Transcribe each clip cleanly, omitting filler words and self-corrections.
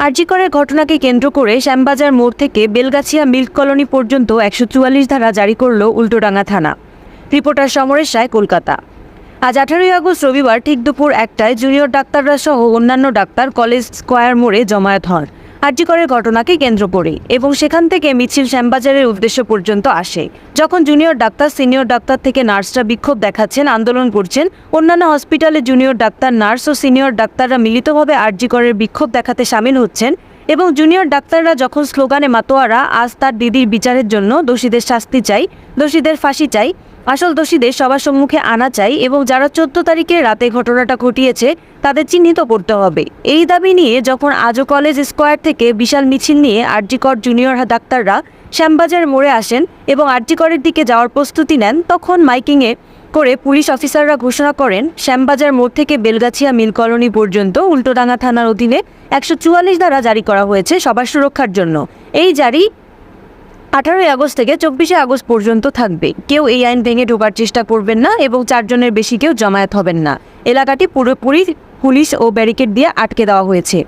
আরজি করের ঘটনাকে কেন্দ্র করে শ্যামবাজার মোড় থেকে বেলগাছিয়া মিল্ক কলোনি পর্যন্ত ১৪৪ ধারা জারি করল উল্টোডাঙ্গা থানা। রিপোর্টার সমরেশ রায়, কলকাতা। আজ 18ই আগস্ট রবিবার ঠিক দুপুর 1টায় জুনিয়র ডাক্তাররা সহ অন্যান্য ডাক্তার কলেজ স্কয়ার মোড়ে জমায়েত হন আরজি করের ঘটনাকে কেন্দ্র করে, এবং সেখান থেকে মিছিল শ্যামবাজারের উদ্দেশ্য পর্যন্ত আসে। যখন জুনিয়র ডাক্তার, সিনিয়র ডাক্তার থেকে নার্সরা বিক্ষোভ দেখাচ্ছেন, আন্দোলন করছেন, অন্যান্য হসপিটালে জুনিয়র ডাক্তার, নার্স ও সিনিয়র ডাক্তাররা মিলিতভাবে আরজি করের বিক্ষোভ দেখাতে সামিল হচ্ছেন, এবং জুনিয়র ডাক্তাররা যখন স্লোগানে মাতোয়ারা আজ তার দিদির বিচারের জন্য, দোষীদের শাস্তি চাই, দোষীদের ফাঁসি চাই, আসল দোষীদের সবার সম্মুখে আনা চাই, এবং যারা 14 তারিখে রাতে ঘটনাটা ঘটিয়েছে তাদের চিহ্নিত করতে হবে, এই দাবি নিয়ে যখন আজও কলেজ স্কয়ার থেকে বিশাল মিছিল নিয়ে আরজি কর জুনিয়র ডাক্তাররা শ্যামবাজার মোড়ে আসেন এবং আরজি করের দিকে যাওয়ার প্রস্তুতি নেন, তখন মাইকিংয়ে করে পুলিশ অফিসাররা ঘোষণা করেন শ্যামবাজার মোড় থেকে বেলগাছিয়া মিল কলোনি পর্যন্ত উল্টোডাঙ্গা থানার অধীনে 144 ধারা জারি করা হয়েছে সবার সুরক্ষার জন্য। এই জারি 18ই আগস্ট থেকে 24শে আগস্ট পর্যন্ত থাকবে। কেউ এই আইন ভেঙে ঢোকার চেষ্টা করবেন না এবং 4 জনের বেশি কেউ জমায়েত হবেন না। এলাকাটি পুরোপুরি পুলিশ ও ব্যারিকেড দিয়ে আটকে দেওয়া হয়েছে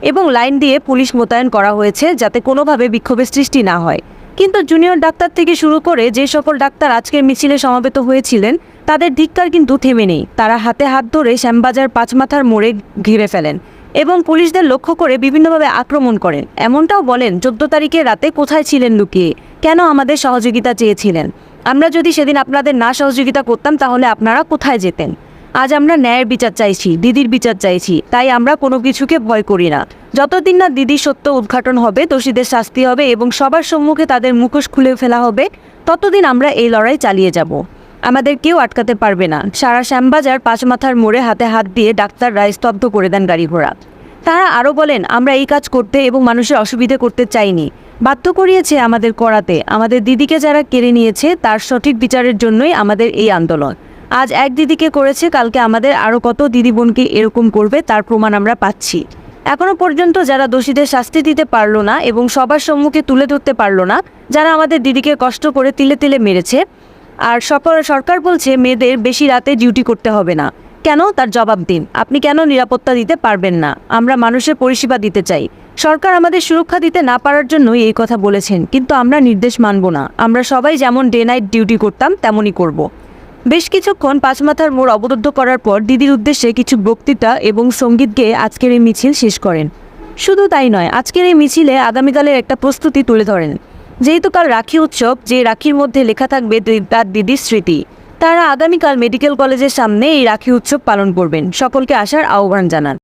এবং লাইন দিয়ে পুলিশ মোতায়েন করা হয়েছে যাতে কোনোভাবে বিক্ষোভের সৃষ্টি না হয়। কিন্তু জুনিয়র ডাক্তার থেকে শুরু করে যে সকল ডাক্তার আজকের মিছিলে সমবেত হয়েছিলেন তাদের ধিক্কার কিন্তু থেমে নেই। তারা হাতে হাত ধরে শ্যামবাজার পাঁচমাথার মোড়ে ঘিরে ফেলেন এবং পুলিশদের লক্ষ্য করে বিভিন্নভাবে আক্রমণ করেন। এমনটাও বলেন, 14 তারিখে রাতে কোথায় ছিলেন লুকিয়ে, কেন আমাদের সহযোগিতা চেয়েছিলেন? আমরা যদি সেদিন আপনাদের না সহযোগিতা করতাম তাহলে আপনারা কোথায় যেতেন? আজ আমরা ন্যায়ের বিচার চাইছি, দিদির বিচার চাইছি, তাই আমরা কোনো কিছুকে ভয় করি না। যতদিন না দিদির সত্য উদ্ঘাটন হবে, দোষীদের শাস্তি হবে এবং সবার সম্মুখে তাদের মুখোশ খুলে ফেলা হবে, ততদিন আমরা এই লড়াই চালিয়ে যাব। আমাদের কেউ আটকাতে পারবে না। সারা শ্যামবাজার পাঁচমাথার মোড়ে হাতে হাত দিয়ে ডাক্তাররা স্তব্ধ করে দেন গাড়ি ঘোড়া। তারা আরও বলেন, আমরা এই কাজ করতে এবং মানুষের অসুবিধে করতে চাইনি, বাধ্য করিয়েছে আমাদের করাতে। আমাদের দিদিকে যারা কেড়ে নিয়েছে তার সঠিক বিচারের জন্যই আমাদের এই আন্দোলন। আজ এক দিদিকে করেছে, কালকে আমাদের আরও কত দিদি বোনকে এরকম করবে তার প্রমাণ আমরা পাচ্ছি। এখনো পর্যন্ত যারা দোষীদের শাস্তি দিতে পারলো না এবং সবার সম্মুখে তুলে ধরতে পারলো না, যারা আমাদের দিদিকে কষ্ট করে তিলে তিলে মেরেছে, আর সরকার বলছে মেয়েদের বেশি রাতে ডিউটি করতে হবে না, কেন তার জবাব দিন। আপনি কেন নিরাপত্তা দিতে পারবেন না? আমরা মানুষের পরিষেবা দিতে চাই। সরকার আমাদের সুরক্ষা দিতে না পারার জন্যই এই কথা বলেছেন, কিন্তু আমরা নির্দেশ মানব না। আমরা সবাই যেমন ডে নাইট ডিউটি করতাম তেমনই করব। বেশ কিছুক্ষণ পাঁচমাথার মোড় অবরুদ্ধ করার পর দিদির উদ্দেশ্যে কিছু বক্তৃতা এবং সঙ্গীত গেয়ে আজকের এই মিছিল শেষ করেন। শুধু তাই নয়, আজকের এই মিছিলে আগামীকালের একটা প্রস্তুতি তুলে ধরেন। যেহেতু কাল রাখি উৎসব, যে রাখির মধ্যে লেখা থাকবে তার দিদির স্মৃতি, তারা আগামীকাল মেডিকেল কলেজের সামনে এই রাখি উৎসব পালন করবেন। সকলকে আসার আহ্বান জানান।